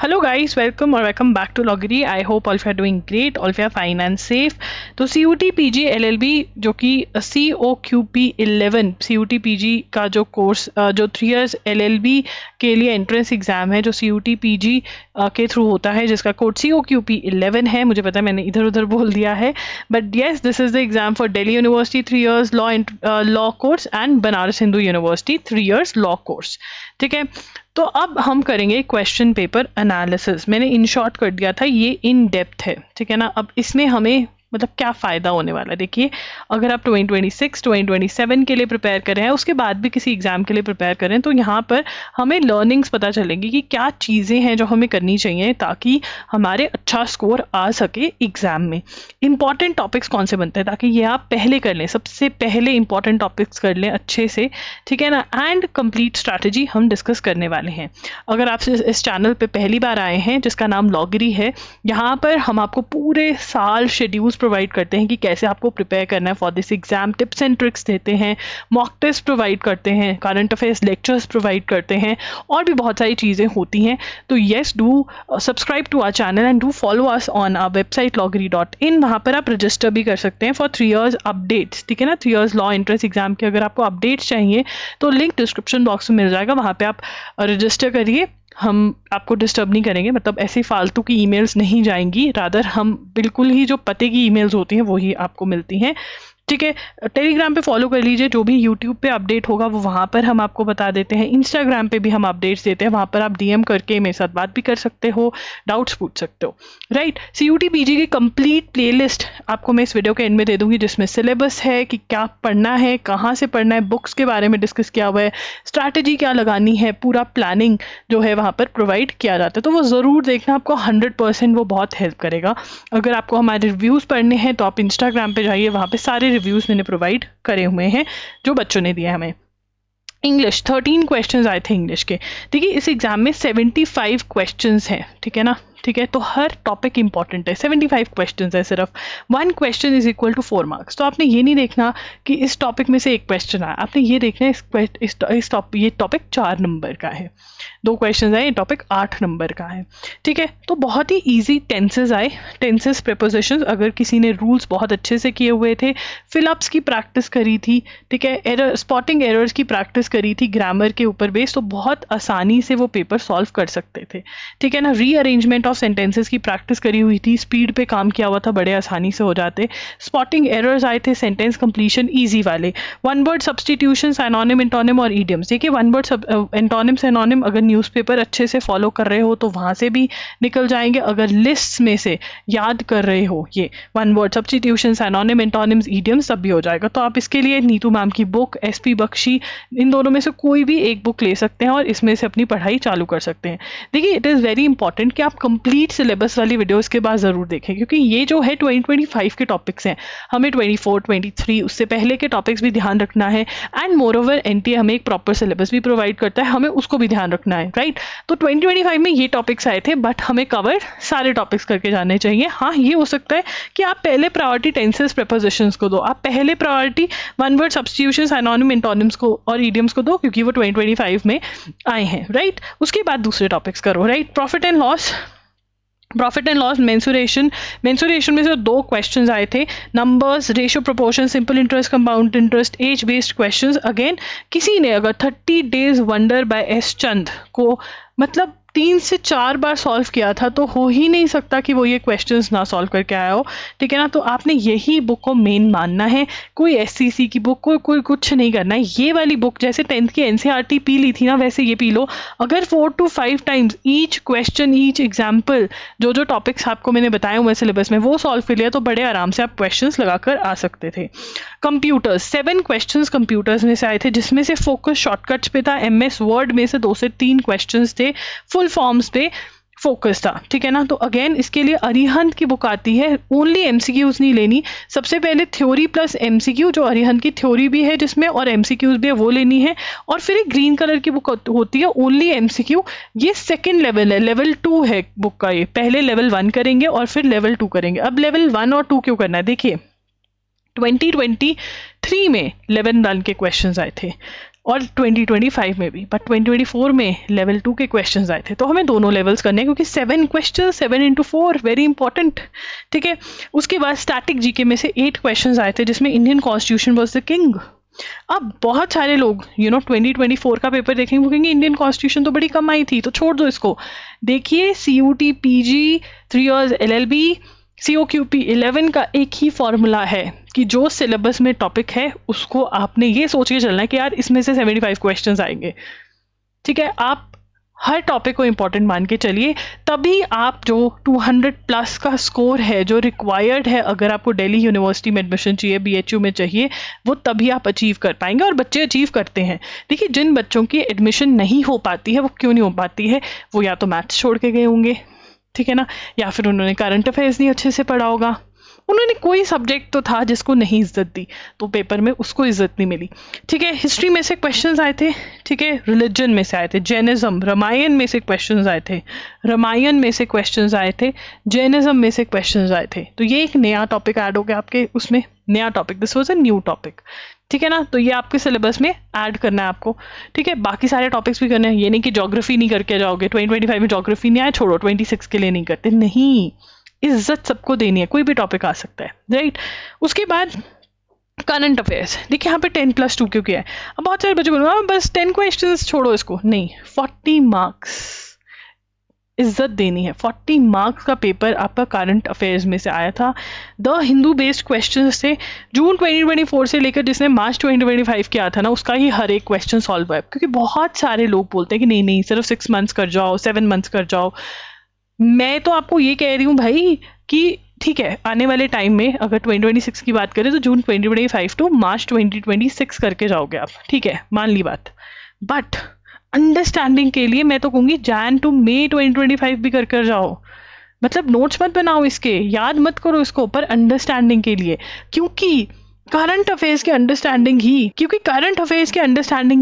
Hello guys, welcome back to Loggery. I hope all of you are doing great, all of you are fine and safe. तो CUT PG LLB जो कि COQP 11 CUT PG का जो course जो 3 years LLB के लिए entrance exam है जो CUT PG के थ्रू होता है जिसका कोड COQP 11 है. मुझे पता है मैंने इधर उधर बोल दिया है, but yes this is the exam for Delhi university 3 years law course and Banaras Hindu university 3 years law course. ठीक है, तो अब हम करेंगे क्वेश्चन पेपर एनालिसिस. मैंने इन शॉर्ट कर दिया था, ये इन डेप्थ है. ठीक है ना. अब इसमें हमें मतलब क्या फ़ायदा होने वाला है. देखिए, अगर आप 2026 2027 के लिए प्रिपेयर कर रहे हैं, उसके बाद भी किसी एग्ज़ाम के लिए प्रिपेयर करें, तो यहाँ पर हमें लर्निंग्स पता चलेंगी कि क्या चीज़ें हैं जो हमें करनी चाहिए ताकि हमारे अच्छा स्कोर आ सके एग्ज़ाम में. इंपॉर्टेंट टॉपिक्स कौन से बनते हैं ताकि ये आप पहले कर लें, सबसे पहले इंपॉर्टेंट टॉपिक्स कर लें अच्छे से. ठीक है ना. एंड कंप्लीट स्ट्रैटेजी हम डिस्कस करने वाले हैं. अगर आप इस चैनल पे पहली बार आए हैं जिसका नाम लॉगरी है, यहाँ पर हम आपको पूरे साल शेड्यूल्स प्रोवाइड करते हैं कि कैसे आपको प्रिपेयर करना है for this exam. Tips and tricks देते हैं, मॉक टेस्ट प्रोवाइड करते हैं, करंट अफेयर्स लेक्चर्स प्रोवाइड करते हैं, और भी बहुत सारी चीज़ें होती हैं. तो yes, do subscribe to our channel and do follow us on our website loggery.in. वहाँ पर आप रजिस्टर भी कर सकते हैं फॉर 3 years अपडेट्स. ठीक है ना. 3 years लॉ एंट्रेंस एग्जाम के अगर आपको अपडेट्स चाहिए तो लिंक डिस्क्रिप्शन बॉक्स में मिल जाएगा, वहाँ पे आप रजिस्टर करिए. हम आपको डिस्टर्ब नहीं करेंगे, मतलब ऐसे फालतू की ईमेल्स नहीं जाएंगी, रादर हम बिल्कुल ही जो पते की ईमेल्स होती हैं वही आपको मिलती हैं. ठीक है. टेलीग्राम पे फॉलो कर लीजिए, जो भी यूट्यूब पे अपडेट होगा वो वहाँ पर हम आपको बता देते हैं. इंस्टाग्राम पे भी हम अपडेट्स देते हैं, वहाँ पर आप DM करके मेरे साथ बात भी कर सकते हो, डाउट्स पूछ सकते हो. राइट. CUT PG की कंप्लीट प्लेलिस्ट आपको मैं इस वीडियो के एंड में दे दूंगी, जिसमें सिलेबस है कि क्या पढ़ना है, कहाँ से पढ़ना है, बुक्स के बारे में डिस्कस किया हुआ है, स्ट्रैटेजी क्या लगानी है, पूरा प्लानिंग जो है वहाँ पर प्रोवाइड किया जाता है. तो वो ज़रूर देखना, आपको 100% वो बहुत हेल्प करेगा. अगर आपको हमारे रिव्यूज़ पढ़ने हैं तो आप इंस्टाग्राम पे जाइए, वहाँ पे सारे रिव्यूज़ मैंने प्रोवाइड करे हुए हैं जो बच्चों ने दिए हमें. इंग्लिश 13 क्वेश्चंस आए थे इंग्लिश के. देखिए, इस एग्जाम में 75 क्वेश्चंस हैं. ठीक है ना. ठीक है, तो हर टॉपिक इंपॉर्टेंट है. 75 क्वेश्चंस है सिर्फ. 1 question is equal to 4 marks. तो आपने ये नहीं देखना कि इस टॉपिक में से एक क्वेश्चन आया, आपने ये देखना है ये टॉपिक 4 नंबर का है. 2 क्वेश्चन आए, ये टॉपिक 8 नंबर का है. ठीक है, तो बहुत ही ईजी टेंसेस आए, टेंसेस प्रीपोजिशंस. अगर किसी ने रूल्स बहुत अच्छे से किए हुए थे, फिलअप्स की प्रैक्टिस करी थी, ठीक है, एरर स्पॉटिंग एरर्स की प्रैक्टिस करी थी ग्रामर के ऊपर बेस, तो बहुत आसानी से वो पेपर सॉल्व कर सकते थे. ठीक है ना. रीअरेंजमेंट सेंटेंसेस की प्रैक्टिस करी हुई थी, स्पीड पे काम किया हुआ था, बड़े आसानी से हो जाते. स्पॉटिंग एरर्स आए थे, सेंटेंस कंप्लीशन इजी वाले, वन वर्ड सब्स्टिट्यूशन, एनोनिम, एंटोनिम और ईडियम्स. देखिए, वन वर्ड एंटोनिम एनोनिम अगर न्यूज़पेपर अच्छे से फॉलो कर रहे हो तो वहां से भी निकल जाएंगे. अगर लिस्ट में से याद कर रहे हो ये one word substitution, anonym, antonyms, idioms, सब भी हो जाएगा. तो आप इसके लिए नीतू मैम की बुक, SP बख्शी, इन दोनों में से कोई भी एक बुक ले सकते हैं और इसमें से अपनी पढ़ाई चालू कर सकते हैं. देखिए, इट इज़ वेरी इंपॉर्टेंट कि आप कंप्लीट सिलेबस वाली वीडियोस के बाद ज़रूर देखें, क्योंकि ये जो है 2025 के टॉपिक्स हैं. हमें 24 23 उससे पहले के टॉपिक्स भी ध्यान रखना है. एंड मोर ओवर NTA हमें एक प्रॉपर सिलेबस भी प्रोवाइड करता है, हमें उसको भी ध्यान रखना है. राइट. तो 2025 में ये टॉपिक्स आए थे, बट हमें कवर सारे टॉपिक्स करके जाने चाहिए. हाँ, ये हो सकता है कि आप पहले प्रायोरिटी टेंसेस प्रीपोजिशंस को दो, आप पहले priority one word substitutions, anonym, antonyms को और ईडियम्स को दो, क्योंकि वो 2025 में आए हैं. राइट. उसके बाद दूसरे टॉपिक्स करो. Right. Profit and loss, mensuration में से 2 क्वेश्चंस आए थे. Numbers, ratio, proportion, simple interest, compound interest, age based questions. Again, किसी ने अगर 30 days wonder by S Chand को मतलब 3 से 4 बार सॉल्व किया था, तो हो ही नहीं सकता कि वो ये क्वेश्चंस ना सॉल्व करके आया हो. ठीक है ना. तो आपने यही बुक को मेन मानना है, कोई SCC की बुक कोई कुछ नहीं करना है. ये वाली बुक जैसे 10th की NCERT पी ली थी ना, वैसे ये पी लो. अगर 4 to 5 times each question, each example, जो टॉपिक्स आपको मैंने बताए हुए सिलेबस में वो सॉल्व कर लिया, तो बड़े आराम से आप क्वेश्चंस लगाकर आ सकते थे. कंप्यूटर्स, 7 क्वेश्चंस कंप्यूटर्स में से आए थे, जिसमें से फोकस शॉर्टकट्स पे था. MS वर्ड में से 2 से 3 क्वेश्चंस थे, फुल फॉर्म्स पे फोकस था. ठीक है ना. तो अगेन इसके लिए अरिहंत की बुक आती है. ओनली MCQs नहीं लेनी, सबसे पहले थ्योरी प्लस MCQ, जो अरिहंत की थ्योरी भी है जिसमें और MCQs भी है, वो लेनी है. और फिर एक ग्रीन कलर की बुक होती है ओनली MCQ. ये सेकेंड लेवल है, लेवल 2 है बुक का. ये पहले लेवल 1 करेंगे और फिर लेवल 2 करेंगे. अब लेवल 1 और 2 क्यों करना है? देखिए, 2023 में 11 रन के क्वेश्चंस आए थे. और 2025 में भी, बट 2024 में लेवल 2 के क्वेश्चंस आए थे, तो हमें दोनों लेवल्स करने हैं क्योंकि 7 क्वेश्चन, 7 into 4 वेरी इंपॉर्टेंट। ठीक है, उसके बाद स्टैटिक जीके में से 8 क्वेश्चंस आए थे जिसमें Indian constitution was the king. अब बहुत सारे लोग 2024 का पेपर देखेंगे, कहेंगे इंडियन कॉन्स्टिट्यूशन तो बड़ी कम आई थी, तो छोड़ दो इसको। देखिए CUT PG 3 years LLB COQP 11 का एक ही फॉर्मूला है कि जो सिलेबस में टॉपिक है उसको आपने ये सोच के चलना है कि यार इसमें से 75 क्वेश्चंस आएंगे। ठीक है, आप हर टॉपिक को इंपॉर्टेंट मान के चलिए, तभी आप जो 200 प्लस का स्कोर है जो रिक्वायर्ड है अगर आपको दिल्ली यूनिवर्सिटी में एडमिशन चाहिए, BHU में चाहिए, वो तभी आप अचीव कर पाएंगे। और बच्चे अचीव करते हैं। देखिए, जिन बच्चों की एडमिशन नहीं हो पाती है वो क्यों नहीं हो पाती है, वो या तो मैथ्स छोड़ के गए होंगे, ठीक है ना, या फिर उन्होंने करंट अफेयर्स नहीं अच्छे से पढ़ा होगा, उन्होंने कोई सब्जेक्ट तो था जिसको नहीं इज्जत दी, तो पेपर में उसको इज्जत नहीं मिली। ठीक है, हिस्ट्री में से क्वेश्चंस आए थे, ठीक है, रिलीजन में से आए थे, जैनिज्म, रामायण में से क्वेश्चंस आए थे, रामायण में से क्वेश्चंस आए थे, जैनिज्म में से क्वेश्चंस आए थे। तो ये एक नया टॉपिक ऐड हो गया आपके उसमें, नया topic, this was a new topic. ठीक है ना, तो ये आपके सिलेबस में ऐड करना है आपको। ठीक है, बाकी सारे टॉपिक्स भी करने हैं, ये नहीं कि ज्योग्राफी नहीं करके जाओगे, 2025 में ज्योग्राफी नहीं आया छोड़ो, 26 के लिए नहीं करते, नहीं, इज्जत सबको देनी है, कोई भी टॉपिक आ सकता है, राइट। उसके बाद करंट अफेयर्स, देखिए यहाँ पे 10+2 क्यों किया है। अब बहुत सारे बच्चे बोलो बस 10 क्वेश्चंस छोड़ो इसको, नहीं, 40 मार्क्स इज्जत देनी है। 40 मार्क्स का पेपर आपका करंट अफेयर्स में से आया था। द हिंदू बेस्ड क्वेश्चंस थे, जून 2024 से लेकर जिसने मार्च 2025 किया था ना, उसका ही हर एक क्वेश्चन सॉल्व हुआ है। क्योंकि बहुत सारे लोग बोलते हैं कि नहीं नहीं सिर्फ 6 मंथ्स कर जाओ, 7 मंथ्स कर जाओ। मैं तो आपको ये कह रही हूँ भाई कि ठीक है, आने वाले टाइम में अगर 2026 की बात करें तो जून 2025 टू मार्च 2026 करके जाओगे आप, ठीक है, मान ली बात। बट अंडरस्टैंडिंग के लिए मैं तो कहूँगी जैन टू मई 2025 भी कर जाओ। मतलब नोट्स मत बनाओ इसके, याद मत करो इसको, पर अंडरस्टैंडिंग के लिए, क्योंकि करंट अफेयर्स की अंडरस्टैंडिंग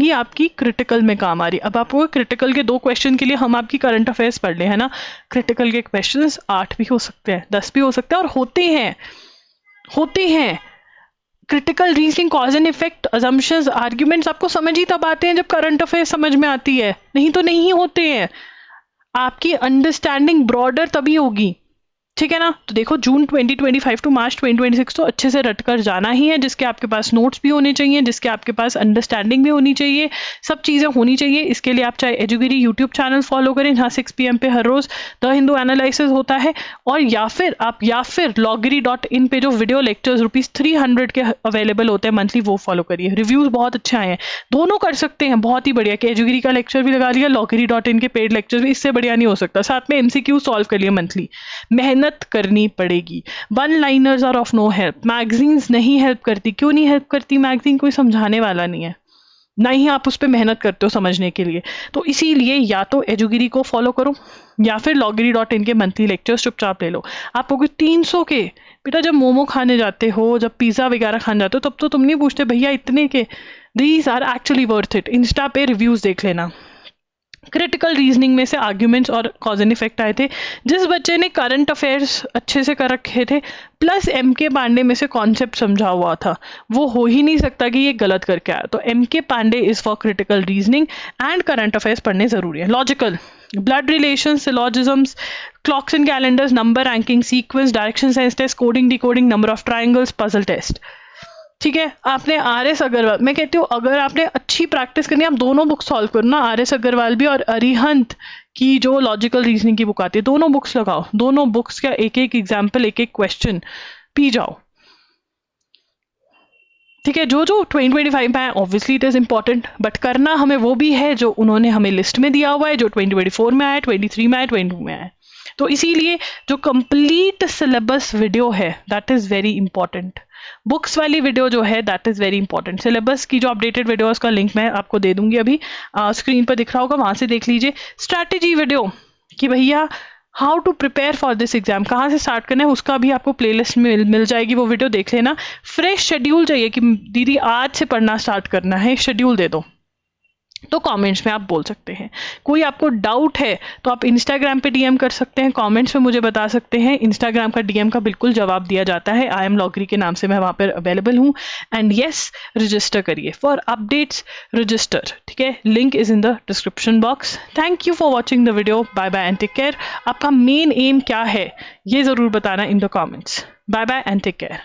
ही आपकी क्रिटिकल में काम आ रही है। अब आपको क्रिटिकल के 2 क्वेश्चन के लिए हम आपकी करंट अफेयर्स पढ़ ले, है ना, क्रिटिकल के क्वेश्चंस 8 भी हो सकते हैं, 10 भी हो सकते हैं, और होते हैं। Critical reasoning, cause and effect, assumptions, arguments आपको समझ ही तब आते हैं जब करंट अफेयर्स समझ में आती है, नहीं तो नहीं होते हैं। आपकी अंडरस्टैंडिंग ब्रॉडर तभी होगी, ठीक है ना। तो देखो जून 2025 टू मार्च 2026 तो अच्छे से रटकर जाना ही है, जिसके आपके पास नोट्स भी होने चाहिए, जिसके आपके पास अंडरस्टैंडिंग भी होनी चाहिए, सब चीज़ें होनी चाहिए। इसके लिए आप चाहे एजुगिरी यूट्यूब चैनल फॉलो करें, जहाँ 6 PM पे हर रोज़ द हिंदू एनालिसिस होता है, और या फिर loggery.in पे जो वीडियो लेक्चर्स ₹300 के अवेलेबल होते हैं मंथली, वो फॉलो करिए। रिव्यूज़ बहुत अच्छे आए हैं, दोनों कर सकते हैं, बहुत ही बढ़िया कि एजुगिरी का लेक्चर भी लगा लिया, loggery.in के पेड लेक्चर भी, इससे बढ़िया नहीं हो सकता। साथ में MCQ सॉल्व कर लिया मंथली, मेहनत करनी पड़ेगी। 1 liners are of no help, magazines नहीं हेल्प करती। क्यों नहीं हेल्प करती? मैगजीन कोई समझाने वाला नहीं है, ना ही आप उस पर मेहनत करते हो समझने के लिए। तो इसीलिए या तो एजुगिरी को फॉलो करो या फिर loggery.in के मंथली लेक्चर्स चुपचाप ले लो। आप लोग 300 के, बेटा जब मोमो खाने जाते हो, जब पिज्ज़ा वगैरह खाने जाते हो, तब तो तुम नहीं पूछते भैया इतने के। These are actually worth it. Insta पे रिव्यूज़ देख लेना। क्रिटिकल रीजनिंग में से आर्ग्यूमेंट्स और कॉज एंड इफेक्ट आए थे। जिस बच्चे ने करंट अफेयर्स अच्छे से कर रखे थे प्लस MK पांडे में से कॉन्सेप्ट समझा हुआ था, वो हो ही नहीं सकता कि ये गलत करके आया। तो MK Pandey is for critical reasoning and current affairs पढ़ने जरूरी है। Logical, blood relation, syllogisms, clocks and calendars, number ranking, sequence, direction sense test, coding decoding, number of triangles, puzzle test. ठीक है, आपने RS अग्रवाल, मैं कहती हूँ अगर आपने अच्छी प्रैक्टिस करनी है आप दोनों बुक सॉल्व करो ना, RS अग्रवाल भी और अरिहंत की जो लॉजिकल रीजनिंग की बुक आती है, दोनों बुक्स लगाओ, दोनों बुक्स का एक एक एग्जाम्पल, एक एक क्वेश्चन पी जाओ। ठीक है, जो 2025 में है obviously it is important, but करना हमें वो भी है जो उन्होंने हमें लिस्ट में दिया हुआ है, जो 2024 में आया, 23 में आया, 22 में आया। तो इसीलिए जो कंप्लीट सिलेबस वीडियो है that is very important. Books वाली वीडियो जो है that is very important. Syllabus की जो अपडेटेड वीडियो है उसका लिंक मैं आपको दे दूंगी, अभी स्क्रीन पर दिख रहा होगा, वहां से देख लीजिए। स्ट्रैटेजी वीडियो कि भैया how to prepare for this exam, कहाँ से स्टार्ट करना है, उसका भी आपको प्लेलिस्ट में मिल जाएगी, वो वीडियो देख लेना। फ्रेश शेड्यूल चाहिए कि दीदी आज से पढ़ना स्टार्ट करना है, शेड्यूल दे दो। तो कमेंट्स में आप बोल सकते हैं। कोई आपको डाउट है तो आप इंस्टाग्राम पे डीएम कर सकते हैं, कमेंट्स में मुझे बता सकते हैं। इंस्टाग्राम का डीएम का बिल्कुल जवाब दिया जाता है, आई एम लॉगरी के नाम से मैं वहाँ पर अवेलेबल हूँ। एंड येस, रजिस्टर करिए फॉर अपडेट्स, रजिस्टर, ठीक है। Link is in the description box. Thank you for watching the video. Bye bye and take care. आपका मेन एम क्या है ये ज़रूर बताना in the comments. Bye bye and take care.